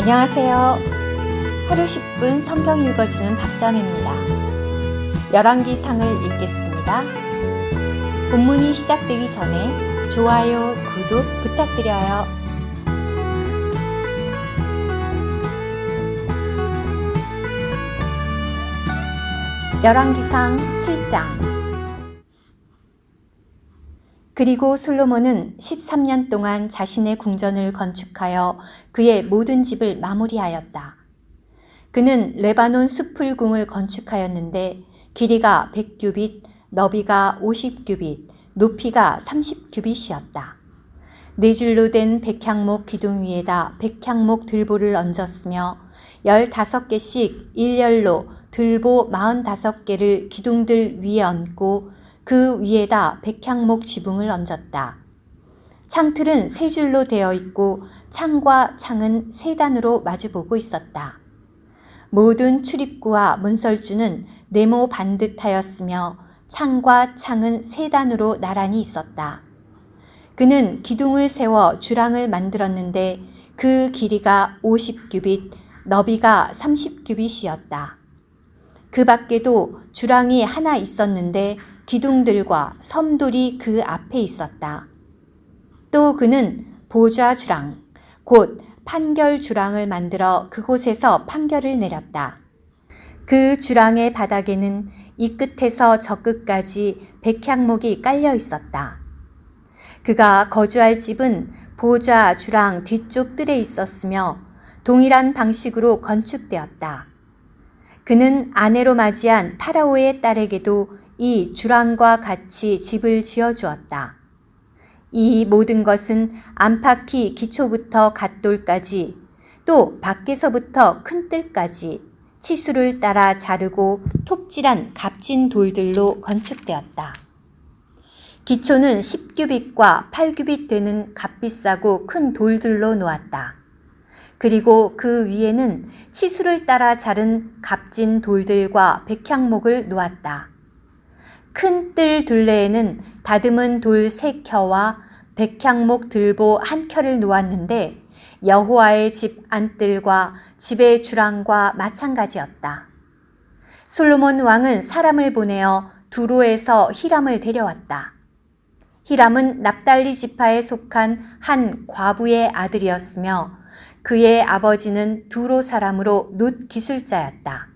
안녕하세요. 하루 10분 성경 읽어주는 박자매입니다. 열왕기상을 읽겠습니다. 본문이 시작되기 전에 좋아요, 구독 부탁드려요. 열왕기상 7장. 그리고 솔로몬은 13년 동안 자신의 궁전을 건축하여 그의 모든 집을 마무리하였다. 그는 레바논 수풀궁을 건축하였는데 길이가 100규빗, 너비가 50규빗, 높이가 30규빗이었다. 네 줄로 된 백향목 기둥 위에다 백향목 들보를 얹었으며 15개씩 일렬로 들보 45개를 기둥들 위에 얹고 그 위에다 백향목 지붕을 얹었다. 창틀은 세 줄로 되어 있고 창과 창은 세 단으로 마주보고 있었다. 모든 출입구와 문설주는 네모 반듯하였으며 창과 창은 세 단으로 나란히 있었다. 그는 기둥을 세워 주랑을 만들었는데 그 길이가 50규빗, 너비가 30규빗이었다. 그 밖에도 주랑이 하나 있었는데 기둥들과 섬돌이 그 앞에 있었다. 또 그는 보좌 주랑, 곧 판결 주랑을 만들어 그곳에서 판결을 내렸다. 그 주랑의 바닥에는 이 끝에서 저 끝까지 백향목이 깔려 있었다. 그가 거주할 집은 보좌 주랑 뒤쪽 뜰에 있었으며 동일한 방식으로 건축되었다. 그는 아내로 맞이한 파라오의 딸에게도 이 주랑과 같이 집을 지어주었다. 이 모든 것은 안팎이 기초부터 갓돌까지 또 밖에서부터 큰 뜰까지 치수를 따라 자르고 톱질한 값진 돌들로 건축되었다. 기초는 10규빗과 8규빗 되는 값비싸고 큰 돌들로 놓았다. 그리고 그 위에는 치수를 따라 자른 값진 돌들과 백향목을 놓았다. 큰 뜰 둘레에는 다듬은 돌 3켜와 백향목 들보 1켜를 놓았는데 여호와의 집 안뜰과 집의 주랑과 마찬가지였다. 솔로몬 왕은 사람을 보내어 두로에서 히람을 데려왔다. 히람은 납달리 지파에 속한 한 과부의 아들이었으며 그의 아버지는 두로 사람으로 놋 기술자였다.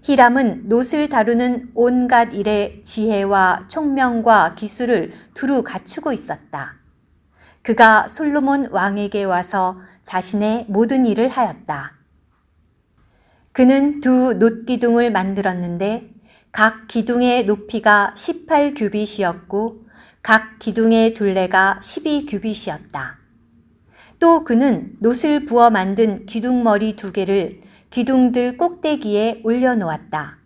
히람은 놋을 다루는 온갖 일에 지혜와 총명과 기술을 두루 갖추고 있었다. 그가 솔로몬 왕에게 와서 자신의 모든 일을 하였다. 그는 두 놋기둥을 만들었는데 각 기둥의 높이가 18규빗이었고 각 기둥의 둘레가 12규빗이었다. 또 그는 놋을 부어 만든 기둥머리 2개를 기둥들 꼭대기에 올려놓았다.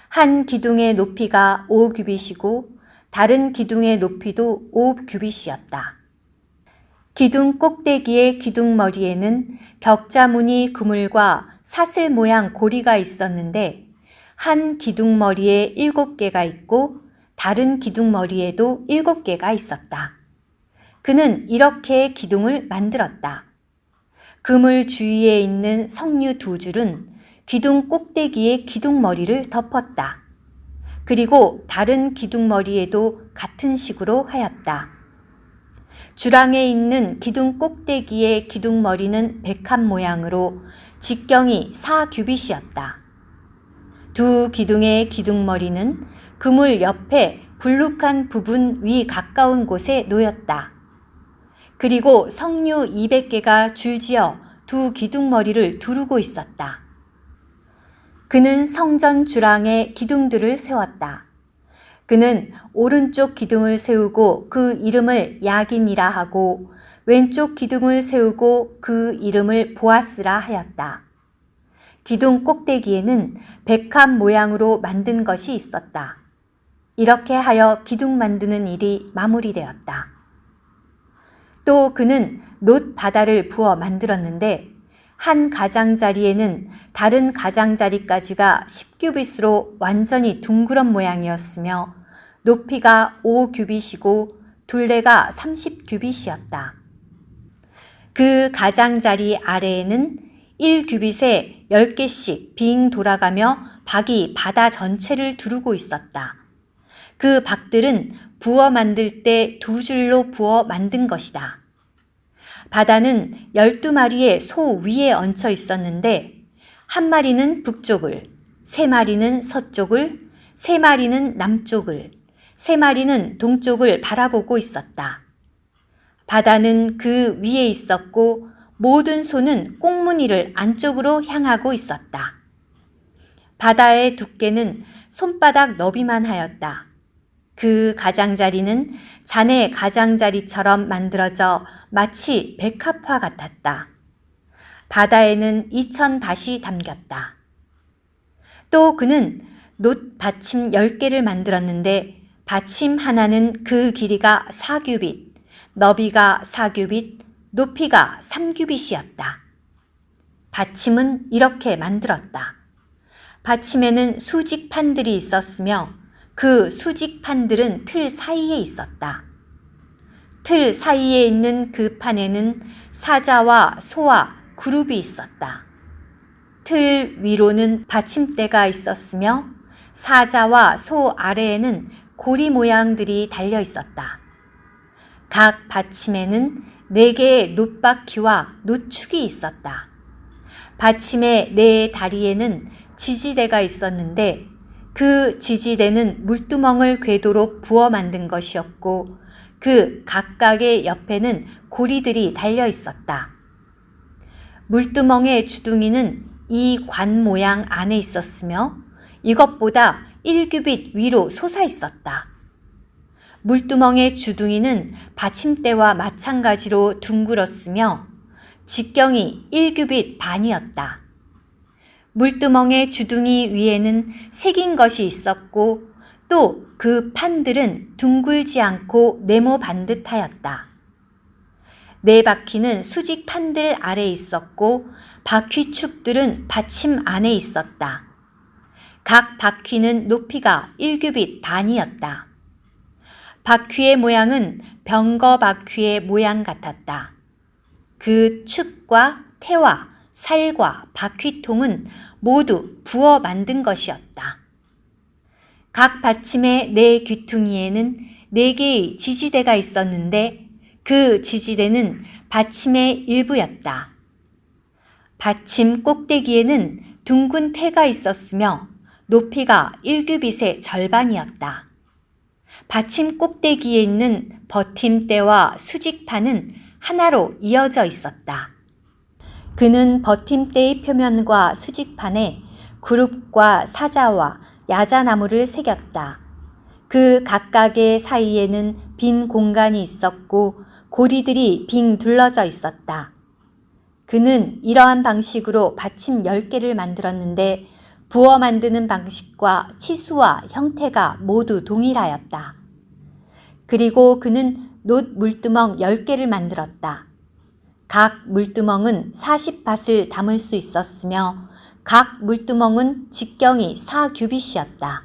한 기둥의 높이가 5규빗이고 다른 기둥의 높이도 5규빗이었다. 기둥 꼭대기의 기둥머리에는 격자무늬 그물과 사슬 모양 고리가 있었는데 한 기둥머리에 7개가 있고 다른 기둥머리에도 7개가 있었다. 그는 이렇게 기둥을 만들었다. 그물 주위에 있는 석류 2줄은 기둥 꼭대기의 기둥머리를 덮었다. 그리고 다른 기둥머리에도 같은 식으로 하였다. 주랑에 있는 기둥 꼭대기의 기둥머리는 백합 모양으로 직경이 4규빗이었다. 두 기둥의 기둥머리는 그물 옆에 불룩한 부분 위 가까운 곳에 놓였다. 그리고 석류 200개가 줄지어 두 기둥머리를 두르고 있었다. 그는 성전 주랑에 기둥들을 세웠다. 그는 오른쪽 기둥을 세우고 그 이름을 야긴이라 하고 왼쪽 기둥을 세우고 그 이름을 보아스라 하였다. 기둥 꼭대기에는 백합 모양으로 만든 것이 있었다. 이렇게 하여 기둥 만드는 일이 마무리되었다. 또 그는 놋 바다를 부어 만들었는데 한 가장자리에는 다른 가장자리까지가 10규빗으로 완전히 둥그런 모양이었으며 높이가 5규빗이고 둘레가 30규빗이었다. 그 가장자리 아래에는 1규빗에 10개씩 빙 돌아가며 박이 바다 전체를 두르고 있었다. 그 박들은 부어 만들 때 2줄로 부어 만든 것이다. 바다는 12마리의 소 위에 얹혀 있었는데 1마리는 북쪽을, 3마리는 서쪽을, 3마리는 남쪽을, 3마리는 동쪽을 바라보고 있었다. 바다는 그 위에 있었고 모든 소는 꽁무니를 안쪽으로 향하고 있었다. 바다의 두께는 손바닥 너비만 하였다. 그 가장자리는 자네 가장자리처럼 만들어져 마치 백합화 같았다. 바다에는 2000밭이 담겼다. 또 그는 놋 받침 10개를 만들었는데 받침 하나는 그 길이가 4규빗, 너비가 4규빗, 높이가 3규빗이었다. 받침은 이렇게 만들었다. 받침에는 수직판들이 있었으며 그 수직판들은 틀 사이에 있었다. 틀 사이에 있는 그 판에는 사자와 소와 그룹이 있었다. 틀 위로는 받침대가 있었으며 사자와 소 아래에는 고리 모양들이 달려 있었다. 각 받침에는 4개의 놋바퀴와 놋축이 있었다. 받침의 4다리에는 지지대가 있었는데 그 지지대는 물두멍을 궤도로 부어 만든 것이었고 그 각각의 옆에는 고리들이 달려 있었다. 물두멍의 주둥이는 이 관 모양 안에 있었으며 이것보다 1규빗 위로 솟아 있었다. 물두멍의 주둥이는 받침대와 마찬가지로 둥글었으며 직경이 1규빗 반이었다. 물두멍의 주둥이 위에는 새긴 것이 있었고 또 그 판들은 둥글지 않고 네모 반듯하였다. 4바퀴는 수직 판들 아래 있었고 바퀴축들은 받침 안에 있었다. 각 바퀴는 높이가 1규빗 반이었다. 바퀴의 모양은 병거 바퀴의 모양 같았다. 그 축과 태와 살과 바퀴통은 모두 부어 만든 것이었다. 각 받침의 4귀퉁이에는 4개의 지지대가 있었는데 그 지지대는 받침의 일부였다. 받침 꼭대기에는 둥근 태가 있었으며 높이가 1규빗의 절반이었다. 받침 꼭대기에 있는 버팀대와 수직판은 하나로 이어져 있었다. 그는 버팀대의 표면과 수직판에 그룹과 사자와 야자나무를 새겼다. 그 각각의 사이에는 빈 공간이 있었고 고리들이 빙 둘러져 있었다. 그는 이러한 방식으로 받침 10개를 만들었는데 부어 만드는 방식과 치수와 형태가 모두 동일하였다. 그리고 그는 놋 물두멍 10개를 만들었다. 각 물두멍은 40밭을 담을 수 있었으며 각 물두멍은 직경이 4규빗이었다.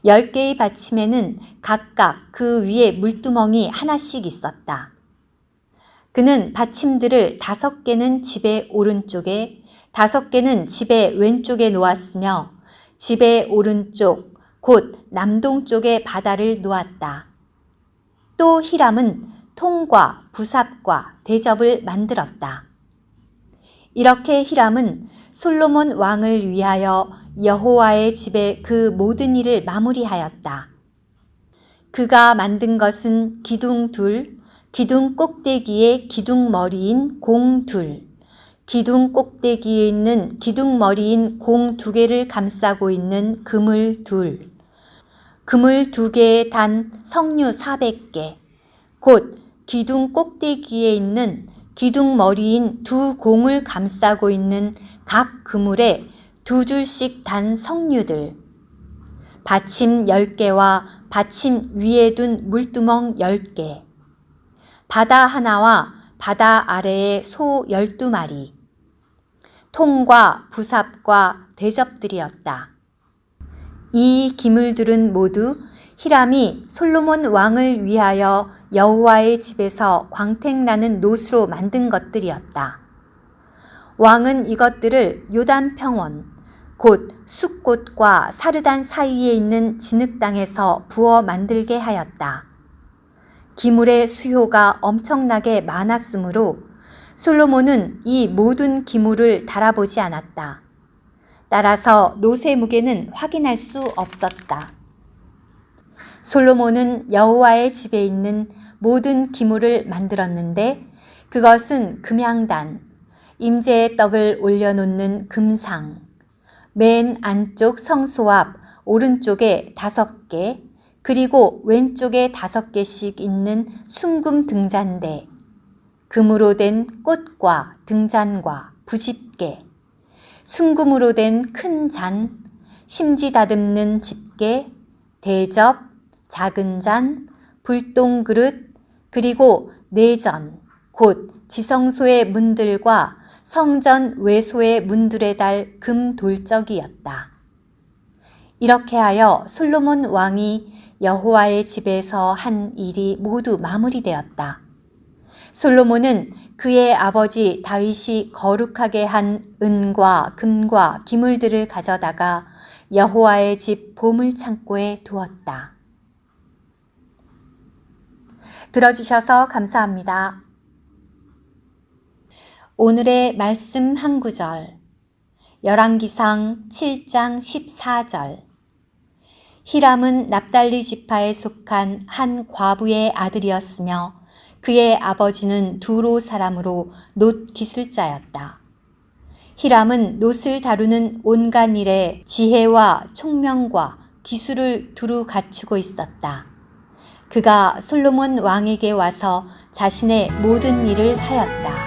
10개의 받침에는 각각 그 위에 물두멍이 하나씩 있었다. 그는 받침들을 5개는 집의 오른쪽에 5개는 집의 왼쪽에 놓았으며 집의 오른쪽 곧 남동쪽에 바다를 놓았다. 또 히람은 통과 부삽과 대접을 만들었다. 이렇게 히람은 솔로몬 왕을 위하여 여호와의 집의 그 모든 일을 마무리하였다. 그가 만든 것은 기둥 둘, 기둥 꼭대기에 기둥 머리인 공 둘, 기둥 꼭대기에 있는 기둥 머리인 공 2개를 감싸고 있는 그물 둘, 그물 2개에 단 석류 400개, 곧 기둥 꼭대기에 있는 기둥 머리인 2공을 감싸고 있는 각 그물에 2줄씩 단 석류들, 받침 10개와 받침 위에 둔 물두멍 10개, 바다 하나와 바다 아래에 소 12마리, 통과 부삽과 대접들이었다. 이 기물들은 모두 히람이 솔로몬 왕을 위하여 여호와의 집에서 광택나는 놋으로 만든 것들이었다. 왕은 이것들을 요단 평원, 곧 숫꽃과 사르단 사이에 있는 진흙 땅에서 부어 만들게 하였다. 기물의 수요가 엄청나게 많았으므로 솔로몬은 이 모든 기물을 달아보지 않았다. 따라서 놋의 무게는 확인할 수 없었다. 솔로몬은 여호와의 집에 있는 모든 기물을 만들었는데 그것은 금향단, 임재의 떡을 올려놓는 금상, 맨 안쪽 성소 앞 오른쪽에 5개, 그리고 왼쪽에 5개씩 있는 순금 등잔대, 금으로 된 꽃과 등잔과 부집게, 순금으로 된 큰 잔, 심지 다듬는 집게, 대접, 작은 잔, 불똥 그릇, 그리고 내전, 곧 지성소의 문들과 성전 외소의 문들에 달 금 돌적이었다. 이렇게 하여 솔로몬 왕이 여호와의 집에서 한 일이 모두 마무리되었다. 솔로몬은 그의 아버지 다윗이 거룩하게 한 은과 금과 기물들을 가져다가 여호와의 집 보물창고에 두었다. 들어주셔서 감사합니다. 오늘의 말씀 한 구절, 열왕기상 7장 14절. 히람은 납달리 지파에 속한 한 과부의 아들이었으며 그의 아버지는 두로 사람으로 놋 기술자였다. 히람은 놋을 다루는 온갖 일에 지혜와 총명과 기술을 두루 갖추고 있었다. 그가 솔로몬 왕에게 와서 자신의 모든 일을 하였다.